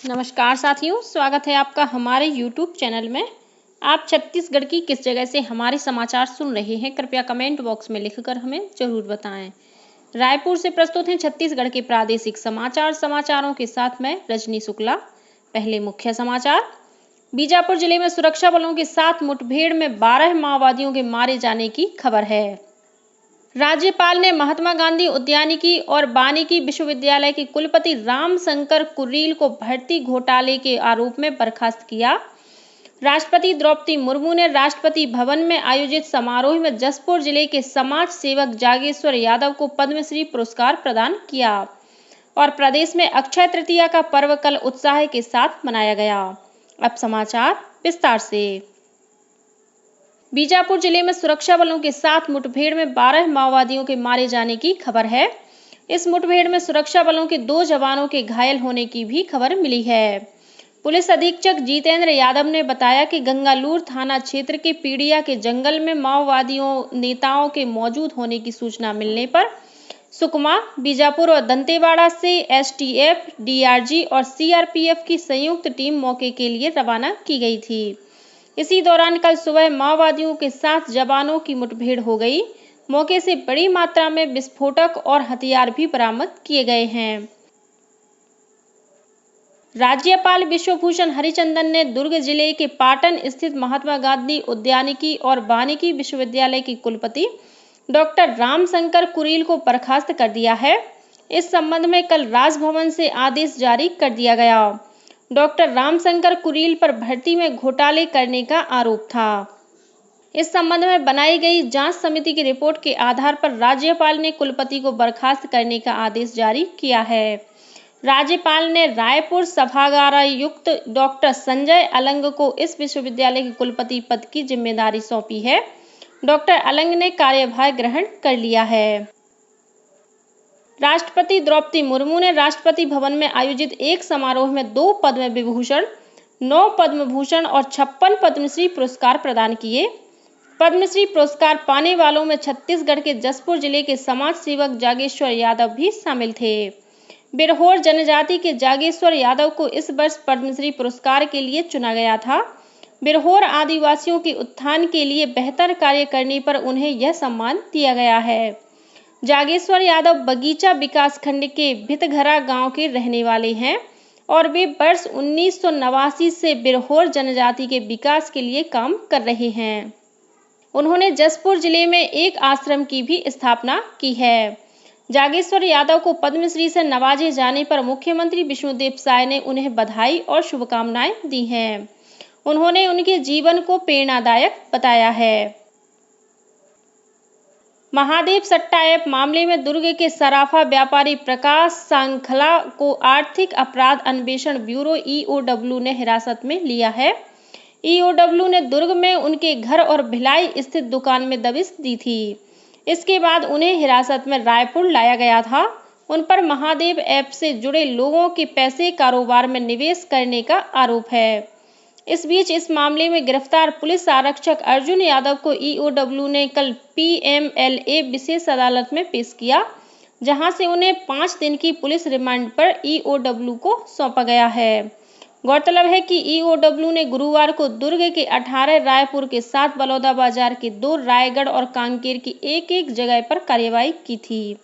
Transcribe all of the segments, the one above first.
नमस्कार साथियों, स्वागत है आपका हमारे YouTube चैनल में। आप छत्तीसगढ़ की किस जगह से हमारे समाचार सुन रहे हैं, कृपया कमेंट बॉक्स में लिखकर हमें जरूर बताएं। रायपुर से प्रस्तुत हैं छत्तीसगढ़ के प्रादेशिक समाचारों के साथ मैं रजनी शुक्ला। पहले मुख्य समाचार। बीजापुर जिले में सुरक्षा बलों के साथ मुठभेड़ में 12 माओवादियों के मारे जाने की खबर है। राज्यपाल ने महात्मा गांधी उद्यानिकी और वानिकी विश्वविद्यालय के कुलपति रामशंकर कुरील को भर्ती घोटाले के आरोप में बर्खास्त किया। राष्ट्रपति द्रौपदी मुर्मू ने राष्ट्रपति भवन में आयोजित समारोह में जसपुर जिले के समाज सेवक जागेश्वर यादव को पद्मश्री पुरस्कार प्रदान किया। और प्रदेश में अक्षय तृतीया का पर्व कल उत्साह के साथ मनाया गया। अब समाचार विस्तार से। बीजापुर जिले में सुरक्षा बलों के साथ मुठभेड़ में 12 माओवादियों के मारे जाने की खबर है। इस मुठभेड़ में सुरक्षा बलों के 2 जवानों के घायल होने की भी खबर मिली है। पुलिस अधीक्षक जितेंद्र यादव ने बताया कि गंगालूर थाना क्षेत्र के पीड़िया के जंगल में माओवादियों नेताओं के मौजूद होने की सूचना मिलने पर सुकमा, बीजापुर और दंतेवाड़ा से एसटीएफ, डीआरजी और सीआरपीएफ की संयुक्त टीम मौके के लिए रवाना की गई थी। इसी दौरान कल सुबह माओवादियों के साथ जवानों की मुठभेड़ हो गई। मौके से बड़ी मात्रा में विस्फोटक और हथियार भी बरामद किए गए हैं। राज्यपाल विश्वभूषण हरिचंदन ने दुर्ग जिले के पाटन स्थित महात्मा गांधी उद्यानिकी और वानिकी विश्वविद्यालय के कुलपति डॉक्टर रामशंकर कुरील को बर्खास्त कर दिया है। इस संबंध में कल राजभवन से आदेश जारी कर दिया गया। डॉक्टर रामशंकर कुरील पर भर्ती में घोटाले करने का आरोप था। इस संबंध में बनाई गई जांच समिति की रिपोर्ट के आधार पर राज्यपाल ने कुलपति को बर्खास्त करने का आदेश जारी किया है। राज्यपाल ने रायपुर सभागारायुक्त डॉक्टर संजय अलंग को इस विश्वविद्यालय के कुलपति पद की जिम्मेदारी सौंपी है। डॉक्टर अलंग ने कार्यभार ग्रहण कर लिया है। राष्ट्रपति द्रौपदी मुर्मू ने राष्ट्रपति भवन में आयोजित एक समारोह में 2 पद्म विभूषण, 9 पद्म भूषण और 56 पद्मश्री पुरस्कार प्रदान किए। पद्मश्री पुरस्कार पाने वालों में छत्तीसगढ़ के जसपुर जिले के समाज सेवक जागेश्वर यादव भी शामिल थे। बिरहोर जनजाति के जागेश्वर यादव को इस वर्ष पद्मश्री पुरस्कार के लिए चुना गया था। बिरहोर आदिवासियों के उत्थान के लिए बेहतर कार्य करने पर उन्हें यह सम्मान दिया गया है। जागेश्वर यादव बगीचा विकासखंड के भितघरा गांव के रहने वाले हैं और वे वर्ष 1989 से बिरहोर जनजाति के विकास के लिए काम कर रहे हैं। उन्होंने जसपुर जिले में एक आश्रम की भी स्थापना की है। जागेश्वर यादव को पद्मश्री से नवाजे जाने पर मुख्यमंत्री विष्णुदेव साय ने उन्हें बधाई और शुभकामनाएं दी हैं। उन्होंने उनके जीवन को प्रेरणादायक बताया है। महादेव सट्टा ऐप मामले में दुर्ग के सराफा व्यापारी प्रकाश सांखला को आर्थिक अपराध अन्वेषण ब्यूरो ईओडब्ल्यू ने हिरासत में लिया है। ईओडब्ल्यू ने दुर्ग में उनके घर और भिलाई स्थित दुकान में दबिश दी थी। इसके बाद उन्हें हिरासत में रायपुर लाया गया था। उन पर महादेव ऐप से जुड़े लोगों के पैसे कारोबार में निवेश करने का आरोप है। इस बीच इस मामले में गिरफ्तार पुलिस आरक्षक अर्जुन यादव को ईओडब्ल्यू ने कल पीएमएलए विशेष अदालत में पेश किया, जहां से उन्हें 5 दिन की पुलिस रिमांड पर ईओडब्ल्यू को सौंपा गया है। गौरतलब है कि ईओडब्ल्यू ने गुरुवार को दुर्ग के 18, रायपुर के 7, बलौदाबाजार के 2, रायगढ़ और कांकेर की एक जगह पर कार्रवाई की थी।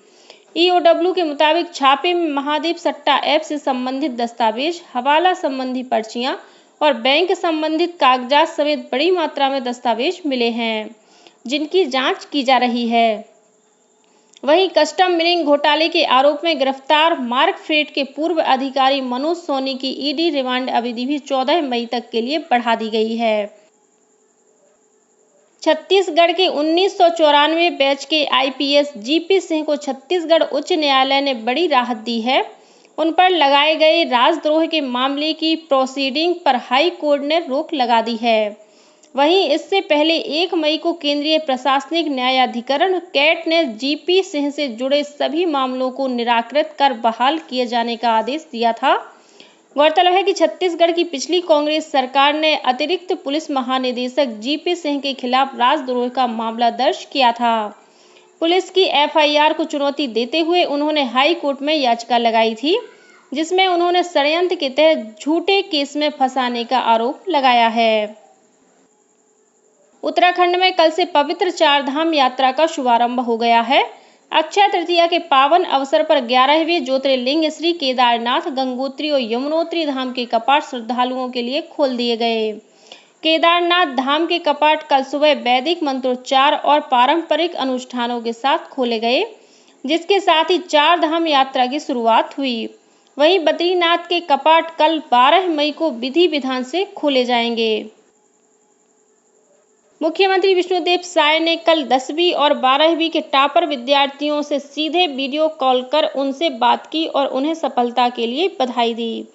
ईओडब्ल्यू के मुताबिक छापे में महादेव सट्टा ऐप से संबंधित दस्तावेज, हवाला संबंधी पर्चियां और बैंक संबंधित कागजात समेत बड़ी मात्रा में दस्तावेज मिले हैं, जिनकी जांच की जा रही है। वहीं कस्टम मिलिंग घोटाले के आरोप में गिरफ्तार मार्कफेड के पूर्व अधिकारी मनोज सोनी की ईडी रिमांड अवधि भी 14 मई तक के लिए बढ़ा दी गई है। छत्तीसगढ़ के 1994 बैच के आईपीएस जीपी सिंह को छत्तीसगढ़ उच्च न्यायालय ने बड़ी राहत दी है। उन पर लगाए गए राजद्रोह के मामले की प्रोसीडिंग पर हाई कोर्ट ने रोक लगा दी है। वहीं इससे पहले 1 मई को केंद्रीय प्रशासनिक न्यायाधिकरण कैट ने जीपी सिंह से जुड़े सभी मामलों को निराकृत कर बहाल किए जाने का आदेश दिया था। गौरतलब है कि छत्तीसगढ़ की पिछली कांग्रेस सरकार ने अतिरिक्त पुलिस महानिदेशक जीपी सिंह के खिलाफ राजद्रोह का मामला दर्ज किया था। पुलिस की एफआईआर को चुनौती देते हुए उन्होंने हाई कोर्ट में याचिका लगाई थी। जिसमें उन्होंने षड्यंत्र के तहत झूठे केस में फंसाने का आरोप लगाया है। उत्तराखंड में कल से पवित्र चारधाम यात्रा का शुभारंभ हो गया है। अक्षय तृतीया के पावन अवसर पर 11वें ज्योतिर्लिंग श्री केदारनाथ, गंगोत्री और यमुनोत्री धाम के कपाट श्रद्धालुओं के लिए खोल दिए गए। केदारनाथ धाम के कपाट कल सुबह वैदिक मंत्रोच्चार और पारंपरिक अनुष्ठानों के साथ खोले गए, जिसके साथ ही चार धाम यात्रा की शुरुआत हुई। वहीं बद्रीनाथ के कपाट कल 12 मई को विधि विधान से खोले जाएंगे। मुख्यमंत्री विष्णुदेव साय ने कल 10वीं और 12वीं के टॉपर विद्यार्थियों से सीधे वीडियो कॉल कर उनसे बात की और उन्हें सफलता के लिए बधाई दी।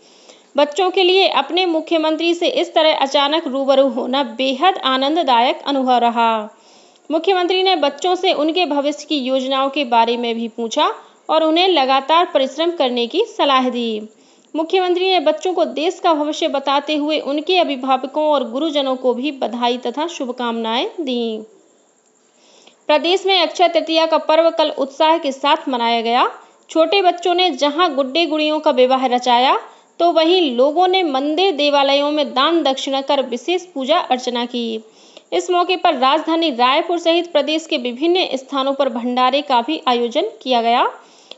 बच्चों के लिए अपने मुख्यमंत्री से इस तरह अचानक रूबरू होना बेहद आनंददायक अनुभव रहा। मुख्यमंत्री ने बच्चों से उनके भविष्य की योजनाओं के बारे में भी पूछा और उन्हें लगातार परिश्रम करने की सलाह दी। मुख्यमंत्री ने बच्चों को देश का भविष्य बताते हुए उनके अभिभावकों और गुरुजनों को भी बधाई तथा शुभकामनाएं दी। प्रदेश में अक्षय तृतीया का पर्व कल उत्साह के साथ मनाया गया। छोटे बच्चों ने जहां गुड्डे गुड़ियों का विवाह रचाया, तो वहीं लोगों ने मंदिर देवालयों में दान दक्षिणा कर विशेष पूजा अर्चना की। इस मौके पर राजधानी रायपुर सहित प्रदेश के विभिन्न स्थानों पर भंडारे का भी आयोजन किया गया।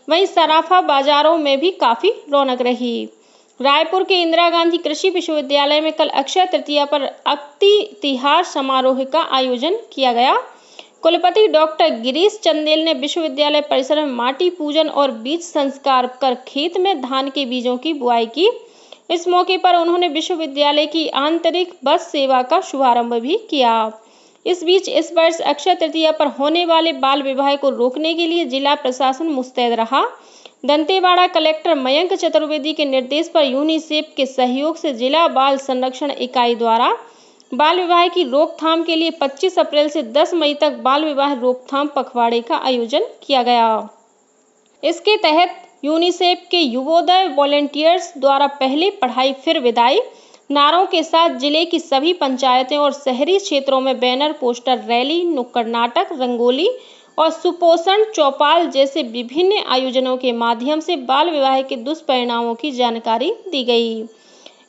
वहीं सराफा बाजारों में भी काफी रौनक रही। रायपुर के इंदिरा गांधी कृषि विश्वविद्यालय में कल अक्षय तृतीया पर अतिथि तिहार समारोह का आयोजन किया गया। कुलपति डॉक्टर गिरीश चंदेल ने विश्वविद्यालय परिसर में माटी पूजन और बीज संस्कार कर खेत में धान के बीजों की बुआई की। इस मौके पर उन्होंने विश्वविद्यालय की आंतरिक बस सेवा का शुभारंभ भी किया। इस बीच इस वर्ष अक्षय तृतीया पर होने वाले बाल विवाह को रोकने के लिए जिला प्रशासन मुस्तैद रहा। दंतेवाड़ा कलेक्टर मयंक चतुर्वेदी के निर्देश पर यूनिसेफ के सहयोग से जिला बाल संरक्षण इकाई द्वारा बाल विवाह की रोकथाम के लिए 25 अप्रैल से 10 मई तक बाल विवाह रोकथाम पखवाड़े का आयोजन किया गया। इसके तहत यूनिसेफ के युवोदय वॉलेंटियर्स द्वारा पहले पढ़ाई फिर विदाई नारों के साथ जिले की सभी पंचायतें और शहरी क्षेत्रों में बैनर, पोस्टर, रैली, नुक्कड़ नाटक, रंगोली और सुपोषण चौपाल जैसे विभिन्न आयोजनों के माध्यम से बाल विवाह के दुष्परिणामों की जानकारी दी गई।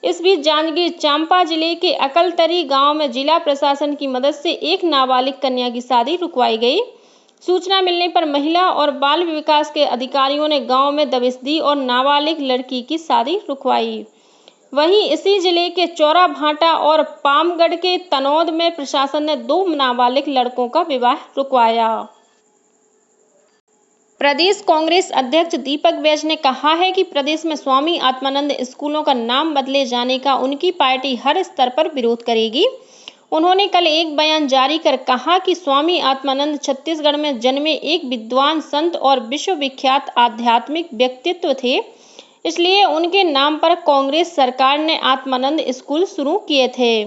इस बीच जांजगीर चांपा जिले के अकलतरी गांव में जिला प्रशासन की मदद से एक नाबालिग कन्या की शादी रुकवाई गई। सूचना मिलने पर महिला और बाल विकास के अधिकारियों ने गांव में दबिश दी और नाबालिग लड़की की शादी रुकवाई। वहीं इसी जिले के चौरा भाटा और पामगढ़ के तनौद में प्रशासन ने 2 नाबालिग लड़कों का विवाह रुकवाया। प्रदेश कांग्रेस अध्यक्ष दीपक बैज ने कहा है कि प्रदेश में स्वामी आत्मानंद स्कूलों का नाम बदले जाने का उनकी पार्टी हर स्तर पर विरोध करेगी। उन्होंने कल एक बयान जारी कर कहा कि स्वामी आत्मानंद छत्तीसगढ़ में जन्मे एक विद्वान संत और विश्वविख्यात आध्यात्मिक व्यक्तित्व थे, इसलिए उनके नाम पर कांग्रेस सरकार ने आत्मानंद स्कूल शुरू किए थे।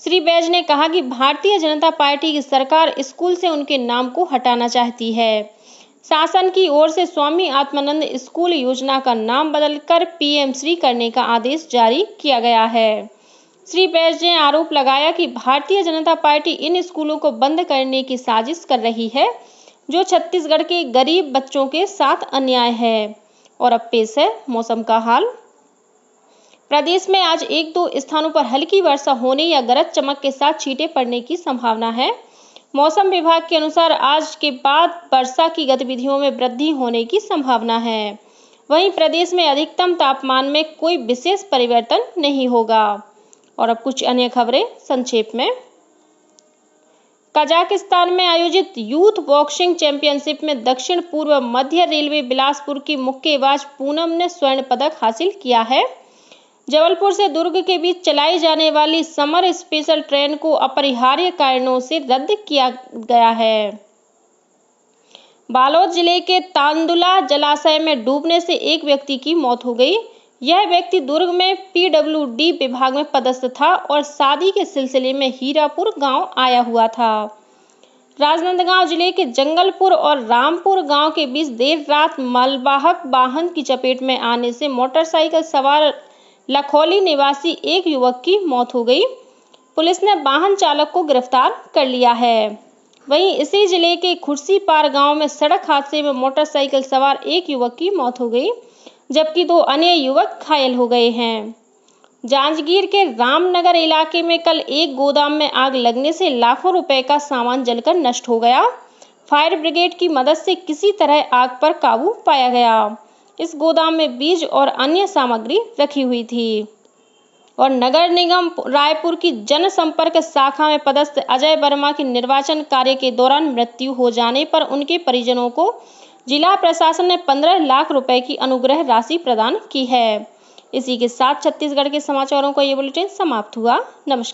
श्री बैज ने कहा कि भारतीय जनता पार्टी की सरकार स्कूल से उनके नाम को हटाना चाहती है। शासन की ओर से स्वामी आत्मानंद स्कूल योजना का नाम बदलकर पीएम श्री करने का आदेश जारी किया गया है। श्री बैज ने आरोप लगाया कि भारतीय जनता पार्टी इन स्कूलों को बंद करने की साजिश कर रही है, जो छत्तीसगढ़ के गरीब बच्चों के साथ अन्याय है। और अब पेश है मौसम का हाल। प्रदेश में आज 1-2 स्थानों पर हल्की वर्षा होने या गरज चमक के साथ छींटे पड़ने की संभावना है। मौसम विभाग के अनुसार आज के बाद वर्षा की गतिविधियों में वृद्धि होने की संभावना है। वहीं प्रदेश में अधिकतम तापमान में कोई विशेष परिवर्तन नहीं होगा। और अब कुछ अन्य खबरें संक्षेप में। कजाकिस्तान में आयोजित यूथ बॉक्सिंग चैंपियनशिप में दक्षिण पूर्व मध्य रेलवे बिलासपुर की मुक्केबाज पूनम ने स्वर्ण पदक हासिल किया है। जबलपुर से दुर्ग के बीच चलाई जाने वाली समर स्पेशल ट्रेन को अपरिहार्य कारणों से रद्द किया गया है। बालोद जिले के तांदुला जलाशय में डूबने से एक व्यक्ति की मौत हो गई। यह व्यक्ति दुर्ग में पीडब्ल्यूडी विभाग में पदस्थ था और शादी के सिलसिले में हीरापुर गांव आया हुआ था। राजनांदगांव जिले के जंगलपुर और रामपुर गांव के बीच देर रात मालवाहक वाहन की चपेट में आने से मोटरसाइकिल सवार लखौली निवासी एक युवक की मौत हो गई। पुलिस ने वाहन चालक को गिरफ्तार कर लिया है। वहीं इसी जिले के खुर्सीपार गांव में सड़क हादसे में मोटरसाइकिल सवार एक युवक की मौत हो गई। जबकि 2 अन्य युवक घायल हो गए हैं। जांजगीर के रामनगर इलाके में कल एक गोदाम में आग लगने से लाखों रुपए का सामान जलकर नष्ट हो गया। फायर ब्रिगेड की मदद से किसी तरह आग पर काबू पाया गया। इस गोदाम में बीज और अन्य सामग्री रखी हुई थी। और नगर निगम रायपुर की जनसंपर्क शाखा में पदस्थ अजय वर्मा की निर्वाचन कार्य के दौरान मृत्यु हो जाने पर उनके परिजनों को जिला प्रशासन ने 15 लाख रुपए की अनुग्रह राशि प्रदान की है। इसी के साथ छत्तीसगढ़ के समाचारों का ये बुलेटिन समाप्त हुआ। नमस्कार।